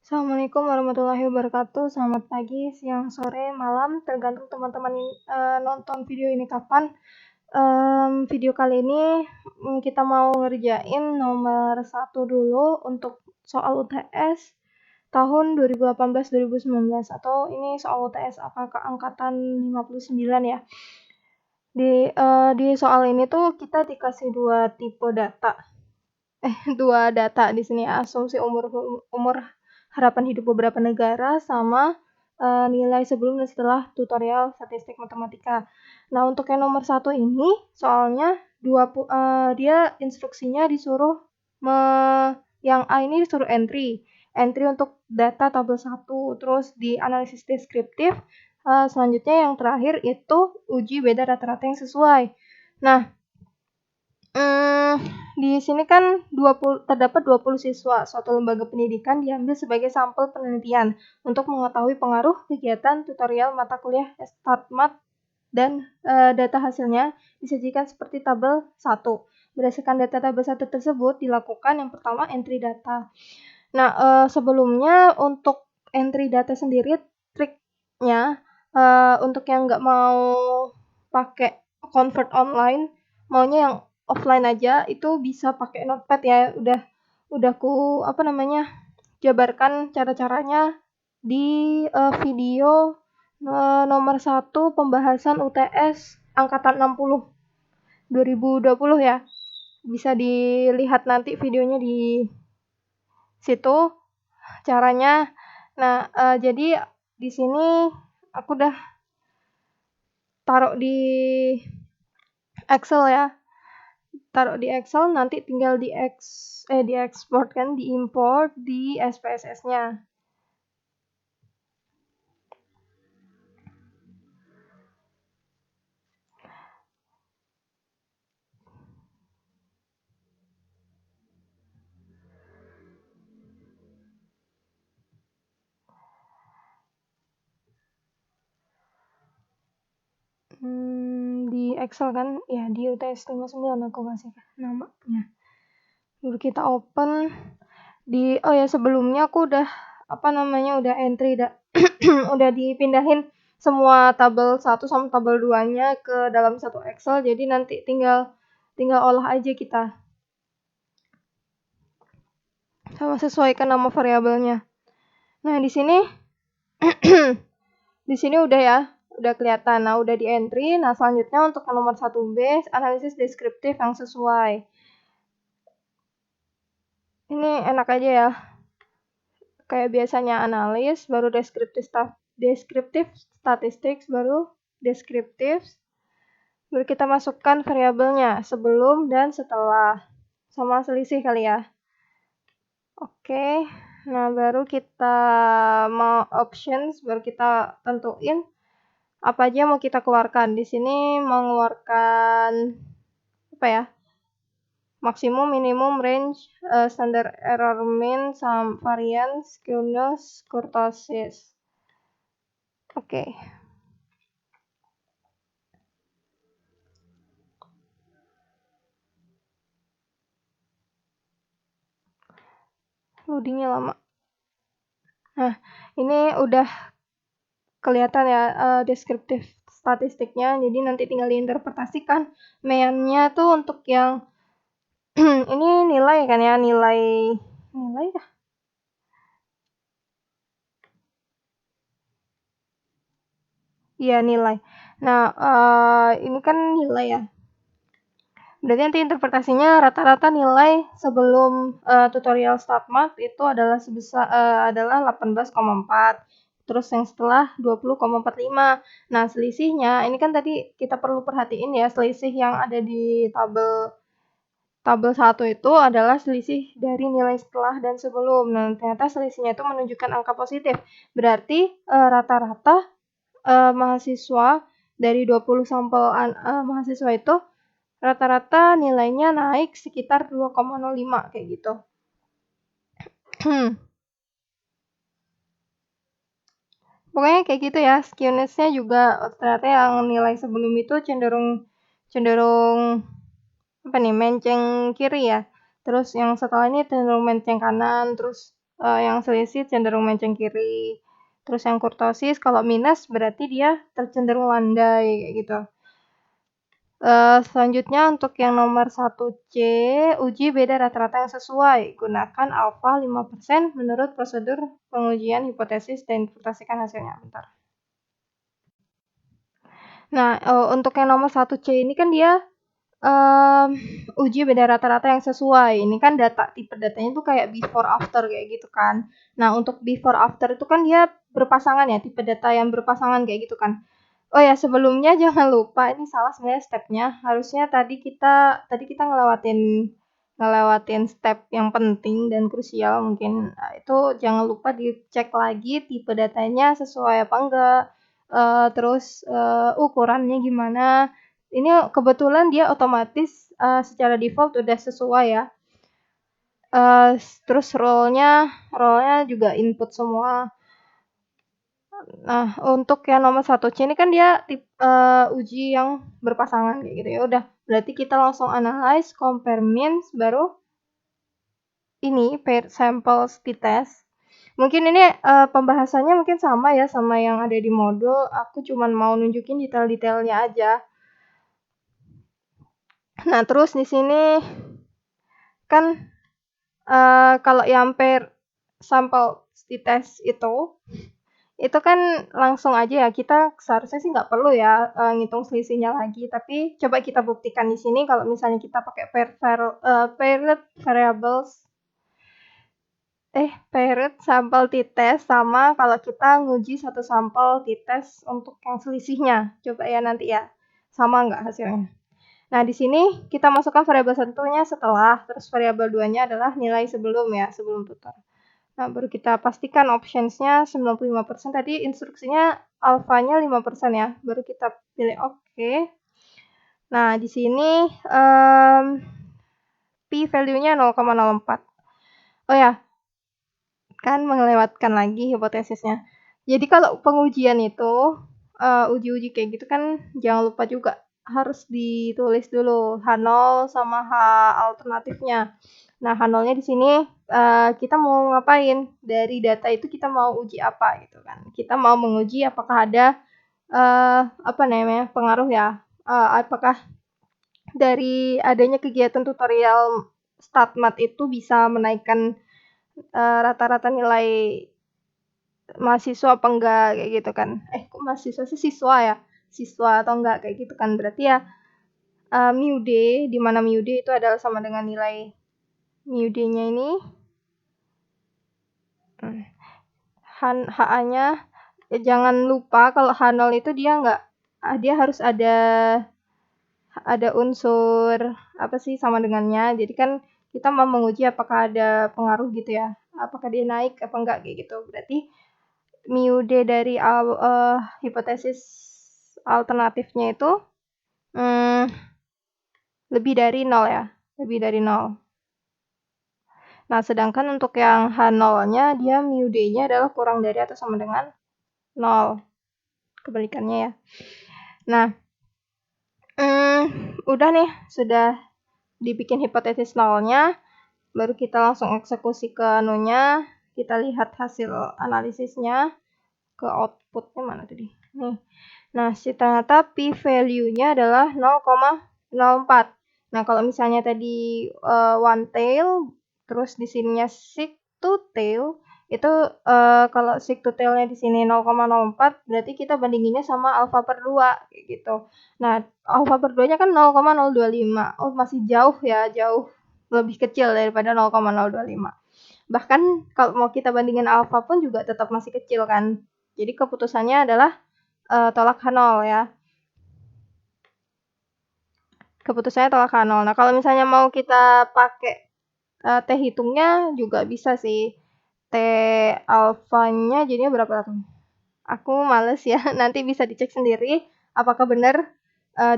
Assalamualaikum warahmatullahi wabarakatuh. Selamat pagi, siang, sore, malam, tergantung teman-teman nonton video ini kapan. Video kali ini kita mau ngerjain nomor 1 dulu untuk soal UTS tahun 2018-2019 atau ini soal UTS angkatan 59 ya. Di soal ini tuh kita dikasih dua tipe data. Dua data di sini, asumsi umur harapan hidup beberapa negara sama nilai sebelum dan setelah tutorial statistik matematika. Nah, untuk yang nomor 1 ini soalnya dia instruksinya disuruh yang A ini disuruh entry untuk data tabel 1, terus di analisis deskriptif. Selanjutnya yang terakhir itu uji beda rata-rata yang sesuai. Nah, di sini kan terdapat 20 siswa suatu lembaga pendidikan diambil sebagai sampel penelitian untuk mengetahui pengaruh kegiatan tutorial mata kuliah StartMath dan data hasilnya disajikan seperti tabel 1. Berdasarkan data tabel 1 tersebut dilakukan yang pertama entry data. Nah, sebelumnya untuk entry data sendiri triknya untuk yang nggak mau pakai convert online, maunya yang offline aja, itu bisa pakai notepad ya. Udah jabarkan cara-caranya di video nomor 1 pembahasan UTS angkatan 60 2020 ya. Bisa dilihat nanti videonya di situ caranya. Nah, jadi di sini aku udah taruh di Excel ya. Taruh di Excel, nanti tinggal diekspor kan, diimport di SPSS-nya. Di Excel kan, ya di UTS 59 aku kasih namanya. Baru kita open sebelumnya aku udah entry udah dipindahin semua tabel 1 sama tabel 2-nya ke dalam satu Excel, jadi nanti tinggal olah aja kita. Sama sesuaikan nama variabelnya. Nah, di sini di sini udah kelihatan. Nah, udah di entry. Nah, selanjutnya untuk nomor 1B, analisis deskriptif yang sesuai. Ini enak aja ya. Kayak biasanya analis, baru deskriptif statistik, baru deskriptif. Baru kita masukkan variabelnya sebelum dan setelah. Sama selisih kali ya. Oke. Nah, baru kita mau options, baru kita tentuin apa aja mau kita keluarkan. Di sini mengeluarkan maksimum, minimum, range, standard error mean, variance, skewness, kurtosis. Oke. Loadingnya lama. Nah, ini udah kelihatan ya deskriptif statistiknya, jadi nanti tinggal diinterpretasikan. Mean-nya tuh untuk yang ini nilai kan ya, nilai kah? Iya, nilai. Nah, ini kan nilai ya. Berarti nanti interpretasinya rata-rata nilai sebelum tutorial StartMath itu adalah 18,4. Terus yang setelah 20,45. Nah, selisihnya ini kan tadi kita perlu perhatiin ya, selisih yang ada di tabel 1 itu adalah selisih dari nilai setelah dan sebelum. Nah, ternyata selisihnya itu menunjukkan angka positif. Berarti rata-rata mahasiswa dari 20 sampel mahasiswa itu rata-rata nilainya naik sekitar 2,05 kayak gitu. Pokoknya kayak gitu ya. Skewness-nya juga ternyata yang nilai sebelum itu cenderung menceng kiri ya. Terus yang setelah ini cenderung menceng kanan. Terus yang selisih cenderung menceng kiri. Terus yang kurtosis kalau minus berarti dia tercenderung landai kayak gitu. Selanjutnya untuk yang nomor 1C, uji beda rata-rata yang sesuai. Gunakan alfa 5% menurut prosedur pengujian hipotesis dan interpretasikan hasilnya. Bentar. Nah, untuk yang nomor 1C ini kan dia uji beda rata-rata yang sesuai. Ini kan tipe datanya tuh kayak before after kayak gitu kan. Nah, untuk before after itu kan dia berpasangan ya, tipe data yang berpasangan kayak gitu kan. Oh ya, sebelumnya jangan lupa ini salah sebenarnya stepnya. Harusnya tadi kita ngelewatin step yang penting dan krusial mungkin. Nah, itu jangan lupa dicek lagi tipe datanya sesuai apa enggak. Terus ukurannya gimana. Ini kebetulan dia otomatis secara default udah sesuai ya. Terus role-nya juga input semua. Nah, untuk yang nomor 1C ini kan dia uji yang berpasangan kayak gitu ya. Udah, berarti kita langsung analyze, compare means, baru ini paired samples t-test. Mungkin ini pembahasannya mungkin sama ya sama yang ada di modul. Aku cuman mau nunjukin detail-detailnya aja. Nah, terus di sini kan kalau yang pair sampel t-test itu kan langsung aja ya, kita seharusnya sih nggak perlu ya ngitung selisihnya lagi, tapi coba kita buktikan di sini kalau misalnya kita pakai paired sampel t-test sama kalau kita nguji satu sampel t-test untuk yang selisihnya. Coba ya nanti ya, sama nggak hasilnya. Nah, di sini kita masukkan variabel satunya setelah, terus variabel 2-nya adalah nilai sebelum tutor. Nah, baru kita pastikan optionsnya 95%. Tadi instruksinya alfanya 5% ya. Baru kita pilih oke. Nah, di sini P value-nya 0,04. Oh ya, kan melewatkan lagi hipotesisnya. Jadi kalau pengujian itu, uji-uji kayak gitu kan jangan lupa juga harus ditulis dulu H0 sama H alternatifnya. Nah, H0-nya di sini kita mau ngapain? Dari data itu kita mau uji apa gitu kan. Kita mau menguji apakah ada pengaruh ya. Apakah dari adanya kegiatan tutorial StatMat itu bisa menaikkan rata-rata nilai mahasiswa apa enggak kayak gitu kan. Kok mahasiswa sih siswa ya? Siswa atau enggak kayak gitu kan. Berarti ya mu D, di mana mu D itu adalah sama dengan nilai mu D-nya ini HA-nya jangan lupa kalau H0 itu dia harus ada unsur apa sih sama dengannya. Jadi kan kita mau menguji apakah ada pengaruh gitu ya. Apakah dia naik apa enggak kayak gitu. Berarti mu D dari hipotesis alternatifnya itu lebih dari 0 ya. Lebih dari 0. Nah, sedangkan untuk yang H0-nya, dia mu D-nya adalah kurang dari atau sama dengan 0. Kebalikannya ya. Nah, udah nih, sudah dibikin hipotesis 0-nya. Baru kita langsung eksekusi ke anunya. Kita lihat hasil analisisnya. Ke outputnya mana tadi? Nih. Nah, ternyata p-value-nya adalah 0,04. Nah, kalau misalnya tadi one tail, terus di sininya seek to tail, itu kalau seek to tail-nya di sini 0,04, berarti kita bandinginnya sama alpha per 2 kayak gitu. Nah, alpha per 2-nya kan 0,025. Oh, masih jauh ya, jauh lebih kecil daripada 0,025. Bahkan kalau mau kita bandingin alpha pun juga tetap masih kecil kan. Jadi keputusannya adalah tolak H0 ya. Keputusannya tolak H0. Nah, kalau misalnya mau kita pakai T hitungnya juga bisa sih. T alfanya jadinya berapa tuh? Aku males ya. Nanti bisa dicek sendiri apakah benar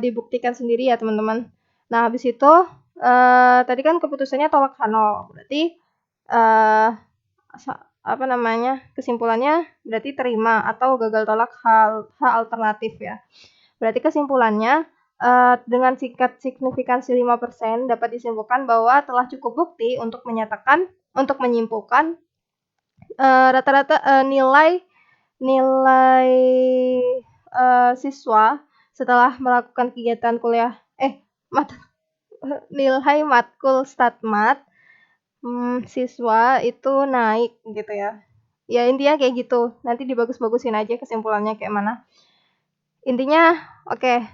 dibuktikan sendiri ya, teman-teman. Nah, habis itu tadi kan keputusannya tolak H0. Berarti kesimpulannya berarti terima atau gagal tolak H alternatif ya. Berarti kesimpulannya dengan tingkat signifikansi 5% dapat disimpulkan bahwa telah cukup bukti untuk menyimpulkan rata-rata nilai siswa setelah melakukan kegiatan kuliah nilai matkul StatMat siswa itu naik gitu ya. Ya intinya kayak gitu. Nanti dibagus-bagusin aja kesimpulannya kayak mana. Intinya oke.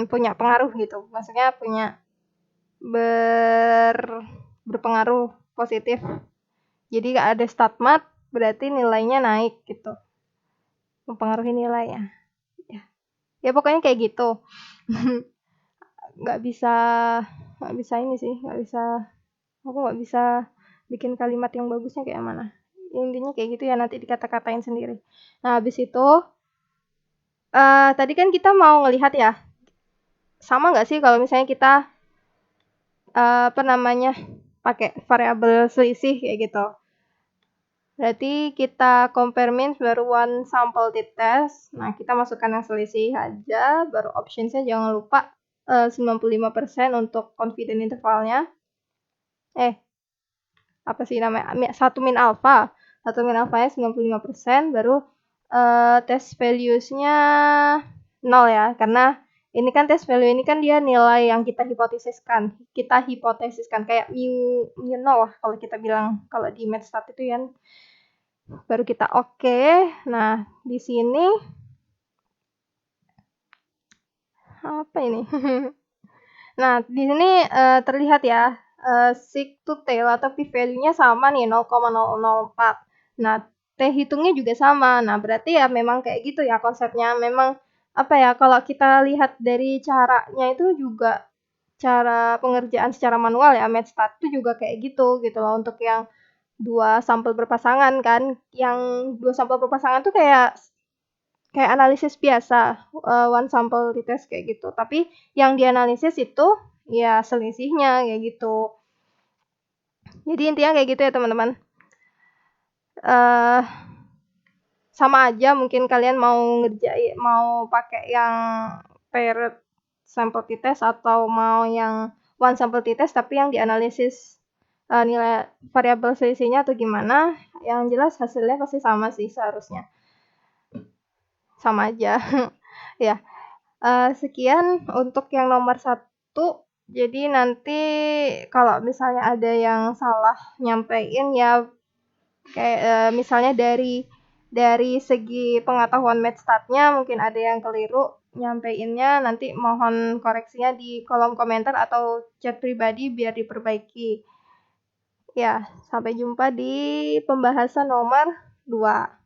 Punya pengaruh gitu. Maksudnya punya berpengaruh positif. Jadi ada StatMat berarti nilainya naik gitu. Mempengaruhi nilainya. Ya pokoknya kayak gitu. Nggak bisa ini sih, aku nggak bisa bikin kalimat yang bagusnya kayak mana. Intinya kayak gitu ya, nanti dikata-katain sendiri. Nah habis itu tadi kan kita mau ngelihat ya, sama nggak sih kalau misalnya kita pakai variabel selisih kayak gitu. Berarti kita compare means baru one sample t-test. Nah, kita masukkan yang selisih aja, baru optionsnya jangan lupa 95% untuk confident intervalnya. Apa sih namanya? 1 min alpha. 1 min alphanya 95%, baru test values-nya 0 ya. Karena ini kan test value ini kan dia nilai yang kita hipotesiskan. Kayak mu 0 lah kalau kita bilang kalau di MathStat itu ya. Baru kita oke. Nah, di sini apa ini? Nah, di sini terlihat ya seek to tail atau p-value-nya sama nih 0,004. Nah, t hitungnya juga sama. Nah, berarti ya memang kayak gitu ya konsepnya. Memang apa ya, kalau kita lihat dari caranya itu juga cara pengerjaan secara manual ya, MathStat itu juga kayak gitu loh untuk yang 2 sampel berpasangan kan. Yang 2 sampel berpasangan tuh kayak analisis biasa, one sample t-test kayak gitu. Tapi yang dianalisis itu ya selisihnya kayak gitu. Jadi intinya kayak gitu ya teman-teman. Sama aja mungkin kalian mau pakai yang paired sample t-test atau mau yang one sample t-test tapi yang dianalisis nilai variabel selisihnya atau gimana. Yang jelas hasilnya pasti sama sih seharusnya. Sama aja. Ya. Sekian untuk yang nomor 1. Jadi nanti kalau misalnya ada yang salah nyampein ya kayak misalnya dari segi pengetahuan MathStat-nya mungkin ada yang keliru nyampeinnya, nanti mohon koreksinya di kolom komentar atau chat pribadi biar diperbaiki. Ya, sampai jumpa di pembahasan nomor 2.